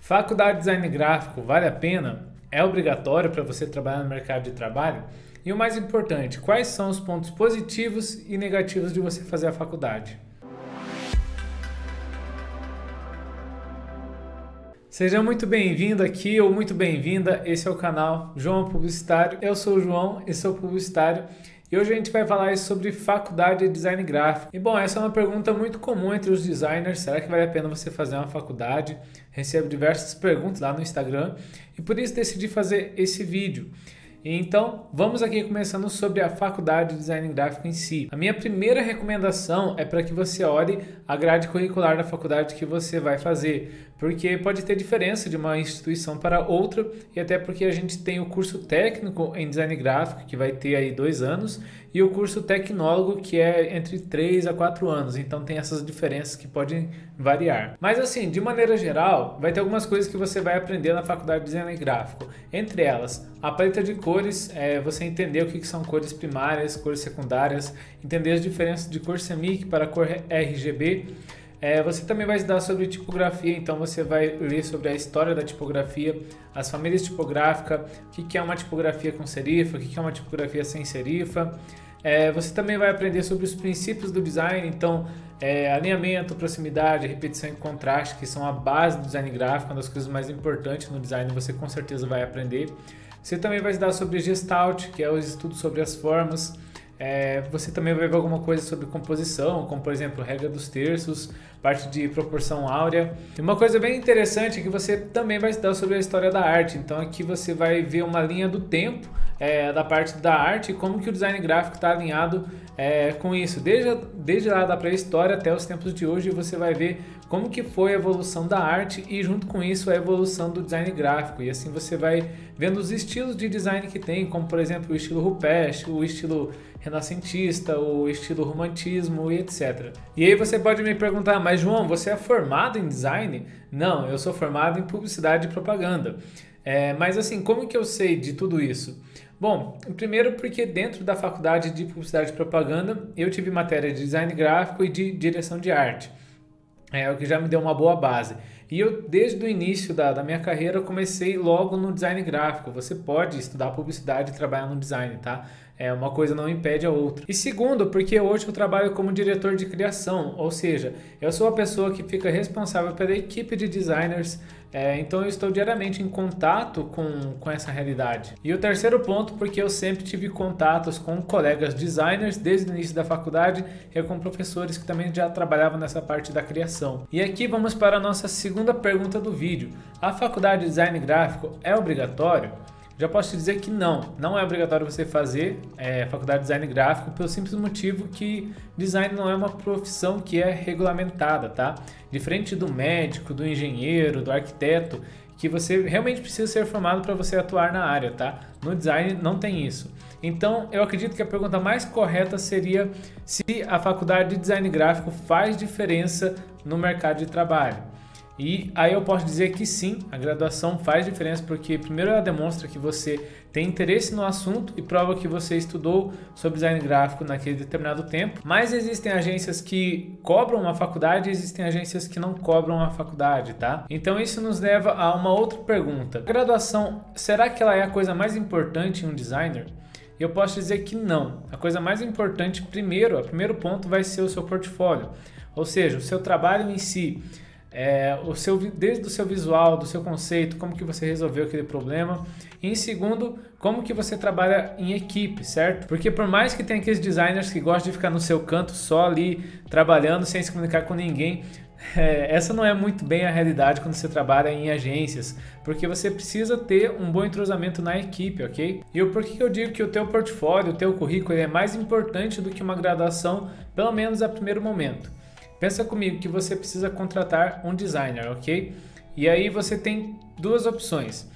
Faculdade de design gráfico vale a pena? É obrigatório para você trabalhar no mercado de trabalho? E o mais importante, quais são os pontos positivos e negativos de você fazer a faculdade? Seja muito bem-vindo aqui ou muito bem-vinda, esse é o canal João Publicitário. Eu sou o João e sou publicitário. E hoje a gente vai falar sobre faculdade de design gráfico. E bom, essa é uma pergunta muito comum entre os designers. Será que vale a pena você fazer uma faculdade? Recebo diversas perguntas lá no Instagram e por isso decidi fazer esse vídeo. Então, vamos aqui começando sobre a faculdade de design gráfico em si. A minha primeira recomendação é para que você olhe a grade curricular da faculdade que você vai fazer, porque pode ter diferença de uma instituição para outra, e até porque a gente tem o curso técnico em design gráfico, que vai ter aí 2 anos, e o curso tecnólogo, que é entre 3 a 4 anos, então tem essas diferenças que podem variar. Mas assim, de maneira geral, vai ter algumas coisas que você vai aprender na faculdade de design gráfico. Entre elas, a paleta de cores, você entender o que são cores primárias, cores secundárias, entender as diferenças de cor CMYK para cor RGB. Você também vai estudar sobre tipografia, então você vai ler sobre a história da tipografia, as famílias tipográficas, o que é uma tipografia com serifa, o que é uma tipografia sem serifa. Você também vai aprender sobre os princípios do design, então alinhamento, proximidade, repetição e contraste, que são a base do design gráfico, uma das coisas mais importantes no design, você com certeza vai aprender. Você também vai estudar sobre Gestalt, que é o estudo sobre as formas. Você também vai ver alguma coisa sobre composição, como por exemplo regra dos terços, parte de proporção áurea. E uma coisa bem interessante é que você também vai estudar sobre a história da arte. Então aqui você vai ver uma linha do tempo da parte da arte e como que o design gráfico está alinhado com isso. Desde lá da pré-história até os tempos de hoje, você vai ver como que foi a evolução da arte e junto com isso a evolução do design gráfico. E assim você vai vendo os estilos de design que tem, como por exemplo o estilo rupestre, o estilo renascentista, o estilo romantismo e etc. E aí você pode me perguntar, mas João, você é formado em design? Não, eu sou formado em publicidade e propaganda. Mas assim, como que eu sei de tudo isso? Bom, primeiro porque dentro da faculdade de publicidade e propaganda eu tive matéria de design gráfico e de direção de arte. O que já me deu uma boa base. E eu, desde o início da minha carreira, comecei logo no design gráfico. Você pode estudar publicidade e trabalhar no design, tá? Uma coisa não impede a outra. E segundo, porque hoje eu trabalho como diretor de criação, ou seja, eu sou a pessoa que fica responsável pela equipe de designers, então eu estou diariamente em contato com essa realidade. E o terceiro ponto, porque eu sempre tive contatos com colegas designers desde o início da faculdade e com professores que também já trabalhavam nessa parte da criação. E aqui vamos para a nossa segunda pergunta do vídeo. A faculdade de design gráfico é obrigatório? Já posso te dizer que não é obrigatório você fazer faculdade de design gráfico pelo simples motivo que design não é uma profissão que é regulamentada, tá? Diferente do médico, do engenheiro, do arquiteto, que você realmente precisa ser formado para você atuar na área, tá? No design não tem isso. Então, eu acredito que a pergunta mais correta seria se a faculdade de design gráfico faz diferença no mercado de trabalho. E aí eu posso dizer que sim, a graduação faz diferença porque primeiro ela demonstra que você tem interesse no assunto e prova que você estudou sobre design gráfico naquele determinado tempo. Mas existem agências que cobram uma faculdade e existem agências que não cobram a faculdade, tá? Então isso nos leva a uma outra pergunta. A graduação, será que ela é a coisa mais importante em um designer? Eu posso dizer que não. A coisa mais importante o primeiro ponto vai ser o seu portfólio. Ou seja, o seu trabalho em si. Desde o seu visual, do seu conceito, como que você resolveu aquele problema. E em segundo, como que você trabalha em equipe, certo? Porque por mais que tenha aqueles designers que gostam de ficar no seu canto só ali, trabalhando sem se comunicar com ninguém, essa não é muito bem a realidade quando você trabalha em agências, porque você precisa ter um bom entrosamento na equipe, ok? E por que eu digo que o teu portfólio, o teu currículo é mais importante do que uma graduação, pelo menos a primeiro momento? Pensa comigo que você precisa contratar um designer, ok? E aí você tem duas opções.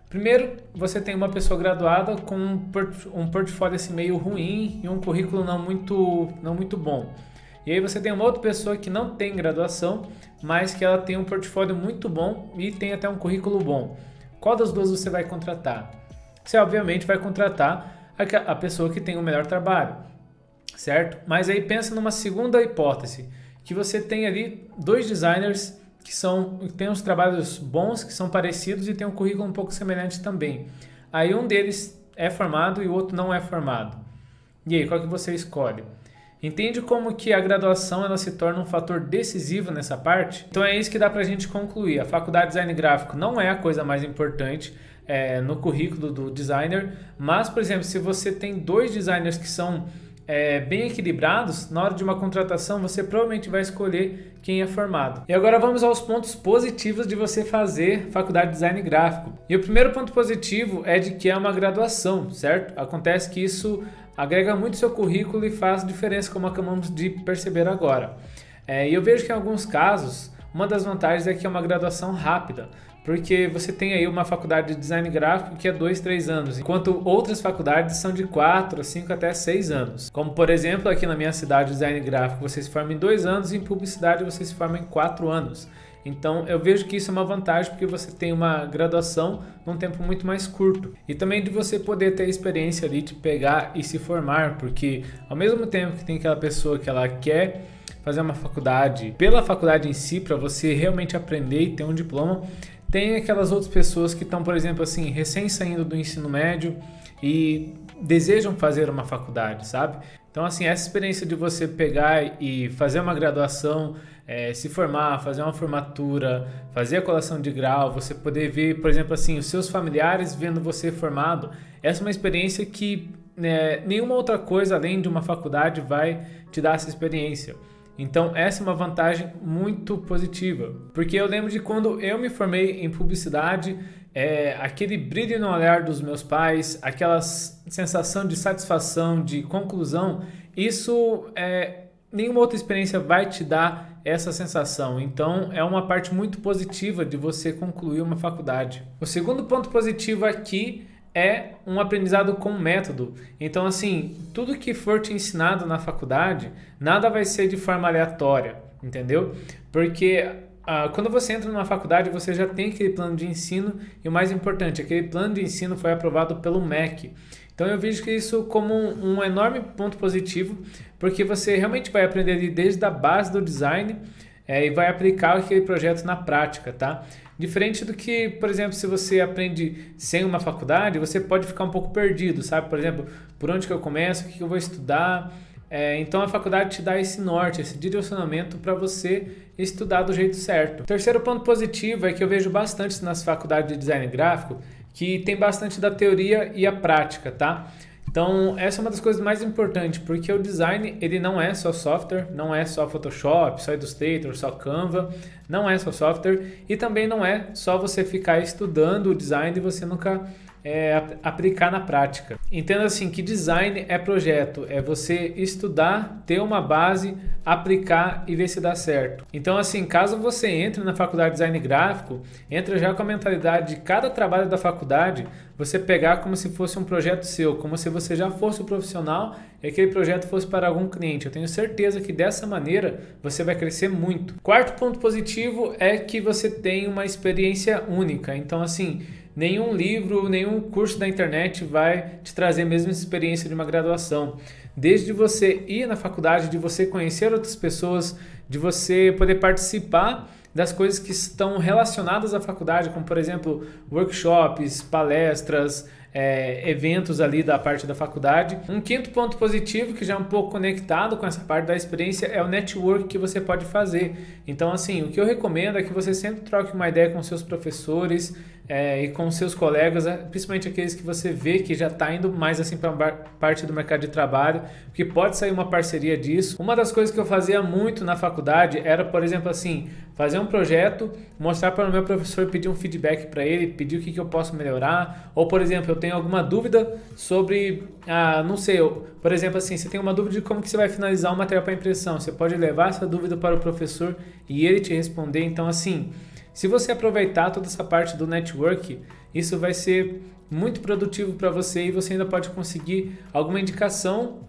Primeiro, você tem uma pessoa graduada com um portfólio assim meio ruim e um currículo não muito bom. E aí você tem uma outra pessoa que não tem graduação, mas que ela tem um portfólio muito bom e tem até um currículo bom. Qual das duas você vai contratar? Você obviamente vai contratar a pessoa que tem o melhor trabalho, certo? Mas aí pensa numa segunda hipótese, que você tem ali 2 designers que tem uns trabalhos bons, que são parecidos e tem um currículo um pouco semelhante também. Aí um deles é formado e o outro não é formado. E aí, qual que você escolhe? Entende como que a graduação ela se torna um fator decisivo nessa parte? Então é isso que dá pra gente concluir. A faculdade de design gráfico não é a coisa mais importante no currículo do designer, mas, por exemplo, se você tem 2 designers que são bem equilibrados, na hora de uma contratação você provavelmente vai escolher quem é formado. E agora vamos aos pontos positivos de você fazer faculdade de design gráfico. E o primeiro ponto positivo é de que é uma graduação, certo? Acontece que isso agrega muito seu currículo e faz diferença, como acabamos de perceber agora. E eu vejo que em alguns casos, uma das vantagens é que é uma graduação rápida, porque você tem aí uma faculdade de design gráfico que é 2, 3 anos, enquanto outras faculdades são de 4, 5 até 6 anos. Como por exemplo, aqui na minha cidade, design gráfico você se forma em 2 anos e em publicidade você se forma em 4 anos. Então eu vejo que isso é uma vantagem porque você tem uma graduação num tempo muito mais curto. E também de você poder ter a experiência ali de pegar e se formar, porque ao mesmo tempo que tem aquela pessoa que ela quer fazer uma faculdade, pela faculdade em si, para você realmente aprender e ter um diploma, tem aquelas outras pessoas que estão, por exemplo, assim, recém saindo do ensino médio e desejam fazer uma faculdade, sabe? Então, assim, essa experiência de você pegar e fazer uma graduação, se formar, fazer uma formatura, fazer a colação de grau, você poder ver, por exemplo, assim, os seus familiares vendo você formado, essa é uma experiência que nenhuma outra coisa além de uma faculdade vai te dar essa experiência. Então essa é uma vantagem muito positiva, porque eu lembro de quando eu me formei em publicidade, aquele brilho no olhar dos meus pais, aquela sensação de satisfação, de conclusão, isso nenhuma outra experiência vai te dar essa sensação. Então é uma parte muito positiva de você concluir uma faculdade. O segundo ponto positivo aqui é um aprendizado com método. Então, assim, tudo que for te ensinado na faculdade, nada vai ser de forma aleatória, entendeu? Porque quando você entra numa faculdade, você já tem aquele plano de ensino e o mais importante, aquele plano de ensino foi aprovado pelo MEC. Então, eu vejo que isso como um enorme ponto positivo, porque você realmente vai aprender ali desde a base do design e vai aplicar aquele projeto na prática, tá? Diferente do que, por exemplo, se você aprende sem uma faculdade, você pode ficar um pouco perdido, sabe? Por exemplo, por onde que eu começo, o que eu vou estudar. Então a faculdade te dá esse norte, esse direcionamento para você estudar do jeito certo. O terceiro ponto positivo é que eu vejo bastante nas faculdades de design gráfico, que tem bastante da teoria e a prática, tá? Então, essa é uma das coisas mais importantes, porque o design, ele não é só software, não é só Photoshop, só Illustrator, só Canva, não é só software e também não é só você ficar estudando o design e você nunca aplicar na prática. Entenda assim que design é projeto, é você estudar, ter uma base, aplicar e ver se dá certo. Então assim, caso você entre na faculdade de design gráfico, entra já com a mentalidade de cada trabalho da faculdade, você pegar como se fosse um projeto seu, como se você já fosse o profissional e aquele projeto fosse para algum cliente. Eu tenho certeza que dessa maneira você vai crescer muito. Quarto ponto positivo é que você tem uma experiência única. Então assim, nenhum livro, nenhum curso da internet vai te trazer a mesma experiência de uma graduação. Desde você ir na faculdade, de você conhecer outras pessoas, de você poder participar das coisas que estão relacionadas à faculdade, como por exemplo workshops, palestras, eventos ali da parte da faculdade. Um quinto ponto positivo, que já é um pouco conectado com essa parte da experiência, é o network que você pode fazer. Então assim, o que eu recomendo é que você sempre troque uma ideia com seus professores e com seus colegas, principalmente aqueles que você vê que já está indo mais assim para parte do mercado de trabalho, que pode sair uma parceria disso. Uma das coisas que eu fazia muito na faculdade era, por exemplo, assim, fazer um projeto, mostrar para o meu professor, pedir um feedback para ele, pedir o que eu posso melhorar, ou por exemplo, eu tenho alguma dúvida sobre, não sei, por exemplo assim, você tem uma dúvida de como que você vai finalizar um material para impressão, você pode levar essa dúvida para o professor e ele te responder. Então assim, se você aproveitar toda essa parte do network, isso vai ser muito produtivo para você e você ainda pode conseguir alguma indicação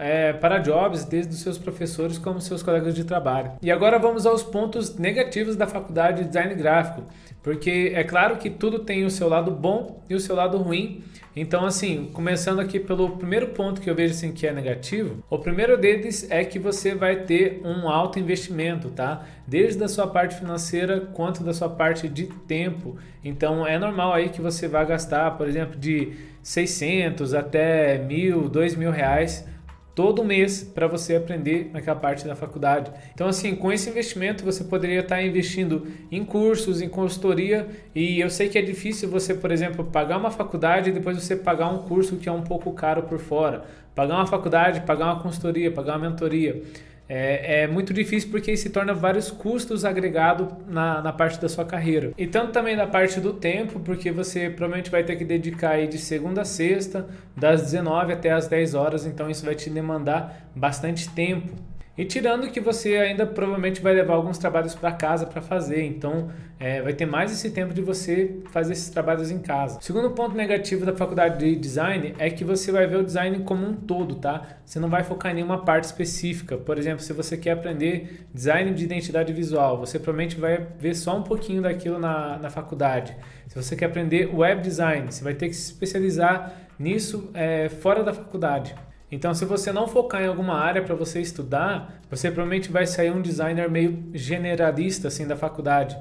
para jobs, desde os seus professores como seus colegas de trabalho. E agora vamos aos pontos negativos da faculdade de design gráfico, porque é claro que tudo tem o seu lado bom e o seu lado ruim. Então, assim, começando aqui pelo primeiro ponto que eu vejo assim que é negativo, o primeiro deles é que você vai ter um alto investimento, tá? Desde a sua parte financeira quanto da sua parte de tempo. Então, é normal aí que você vai gastar, por exemplo, de 600 até 1.000, 2.000 reais todo mês para você aprender naquela parte da faculdade. Então, assim, com esse investimento você poderia estar investindo em cursos, em consultoria, e eu sei que é difícil você, por exemplo, pagar uma faculdade e depois você pagar um curso que é um pouco caro por fora. Pagar uma faculdade, pagar uma consultoria, pagar uma mentoria. É muito difícil porque se torna vários custos agregados na parte da sua carreira. E tanto também da parte do tempo, porque você provavelmente vai ter que dedicar aí de segunda a sexta, das 19 até as 10 horas, então isso vai te demandar bastante tempo. E tirando que você ainda provavelmente vai levar alguns trabalhos para casa para fazer, então vai ter mais esse tempo de você fazer esses trabalhos em casa. O segundo ponto negativo da faculdade de design é que você vai ver o design como um todo, tá? Você não vai focar em nenhuma parte específica. Por exemplo, se você quer aprender design de identidade visual, você provavelmente vai ver só um pouquinho daquilo na faculdade. Se você quer aprender web design, você vai ter que se especializar nisso fora da faculdade. Então, se você não focar em alguma área para você estudar, você provavelmente vai sair um designer meio generalista assim da faculdade.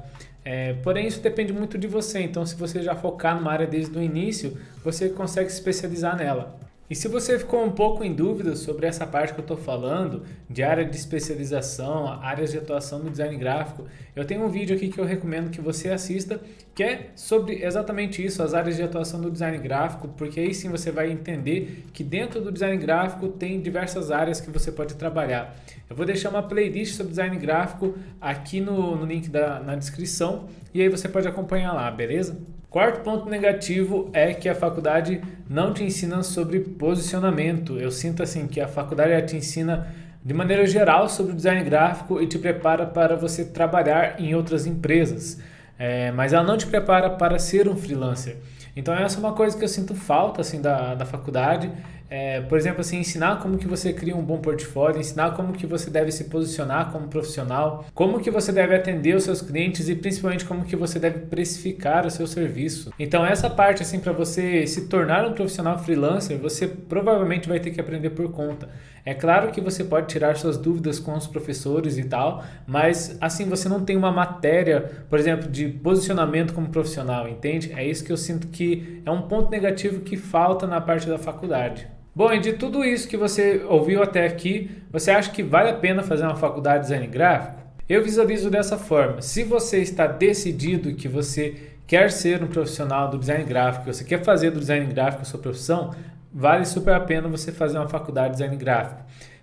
Porém, isso depende muito de você. Então, se você já focar numa área desde o início, você consegue se especializar nela. E se você ficou um pouco em dúvida sobre essa parte que eu estou falando, de área de especialização, áreas de atuação do design gráfico, eu tenho um vídeo aqui que eu recomendo que você assista, que é sobre exatamente isso, as áreas de atuação do design gráfico, porque aí sim você vai entender que dentro do design gráfico tem diversas áreas que você pode trabalhar. Eu vou deixar uma playlist sobre design gráfico aqui no link na descrição, e aí você pode acompanhar lá, beleza? Quarto ponto negativo é que a faculdade não te ensina sobre posicionamento. Eu sinto assim que a faculdade te ensina de maneira geral sobre o design gráfico e te prepara para você trabalhar em outras empresas, mas ela não te prepara para ser um freelancer. Então essa é uma coisa que eu sinto falta assim da faculdade. Por exemplo, assim, ensinar como que você cria um bom portfólio, ensinar como que você deve se posicionar como profissional, como que você deve atender os seus clientes e principalmente como que você deve precificar o seu serviço. Então essa parte, assim, para você se tornar um profissional freelancer, você provavelmente vai ter que aprender por conta. É claro que você pode tirar suas dúvidas com os professores e tal, mas assim você não tem uma matéria, por exemplo, de posicionamento como profissional, entende? É isso que eu sinto que é um ponto negativo que falta na parte da faculdade. Bom, e de tudo isso que você ouviu até aqui, você acha que vale a pena fazer uma faculdade de design gráfico? Eu visualizo dessa forma: se você está decidido que você quer ser um profissional do design gráfico, você quer fazer do design gráfico a sua profissão, vale super a pena você fazer uma faculdade de design gráfico.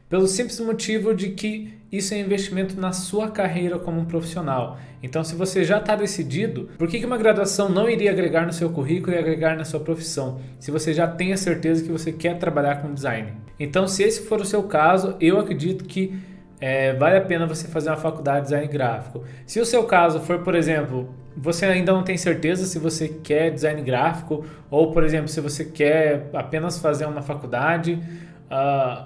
Pelo simples motivo de que isso é investimento na sua carreira como um profissional. Então, se você já está decidido, por que uma graduação não iria agregar no seu currículo e agregar na sua profissão, se você já tem a certeza que você quer trabalhar com design? Então, se esse for o seu caso, eu acredito que vale a pena você fazer uma faculdade de design gráfico. Se o seu caso for, por exemplo, você ainda não tem certeza se você quer design gráfico, ou, por exemplo, se você quer apenas fazer uma faculdade,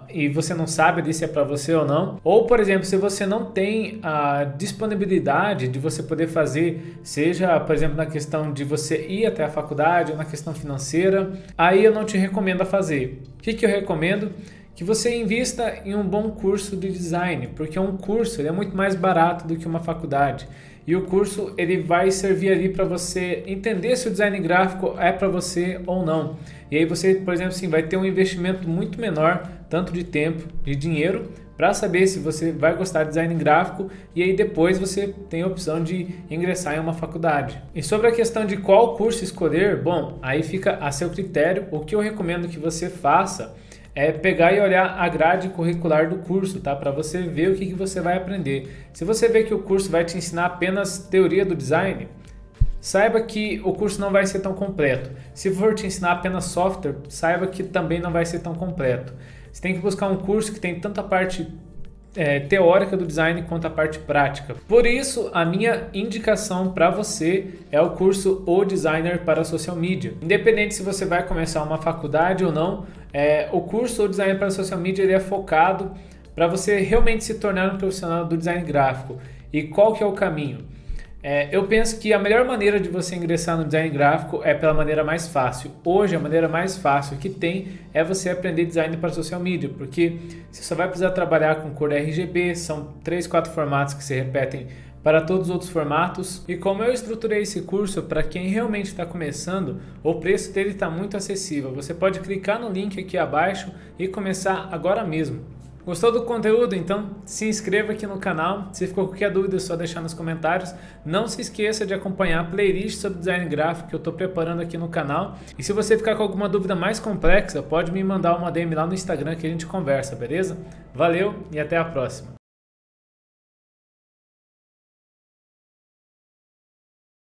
e você não sabe se é para você ou não, ou por exemplo, se você não tem a disponibilidade de você poder fazer, seja por exemplo na questão de você ir até a faculdade ou na questão financeira, aí eu não te recomendo a fazer. O que eu recomendo? Que você invista em um bom curso de design, porque um curso ele é muito mais barato do que uma faculdade. E o curso ele vai servir ali para você entender se o design gráfico é para você ou não. E aí você, por exemplo, assim, vai ter um investimento muito menor, tanto de tempo, de dinheiro, para saber se você vai gostar de design gráfico, e aí depois você tem a opção de ingressar em uma faculdade. E sobre a questão de qual curso escolher, bom, aí fica a seu critério. O que eu recomendo que você faça é pegar e olhar a grade curricular do curso, tá? Para você ver o que você vai aprender. Se você vê que o curso vai te ensinar apenas teoria do design, saiba que o curso não vai ser tão completo. Se for te ensinar apenas software, saiba que também não vai ser tão completo. Você tem que buscar um curso que tem tanto a parte teórica do design quanto à parte prática. Por isso, a minha indicação para você é o curso O Designer para Social Media. Independente se você vai começar uma faculdade ou não, o curso O Designer para Social Media ele é focado para você realmente se tornar um profissional do design gráfico. E qual que é o caminho? Eu penso que a melhor maneira de você ingressar no design gráfico é pela maneira mais fácil. Hoje, a maneira mais fácil que tem é você aprender design para social media, porque você só vai precisar trabalhar com cor RGB, são 3, 4 formatos que se repetem para todos os outros formatos. E como eu estruturei esse curso para quem realmente está começando, o preço dele está muito acessível. Você pode clicar no link aqui abaixo e começar agora mesmo. Gostou do conteúdo? Então se inscreva aqui no canal. Se ficou com qualquer dúvida é só deixar nos comentários. Não se esqueça de acompanhar a playlist sobre design gráfico que eu estou preparando aqui no canal. E se você ficar com alguma dúvida mais complexa, pode me mandar uma DM lá no Instagram que a gente conversa, beleza? Valeu e até a próxima!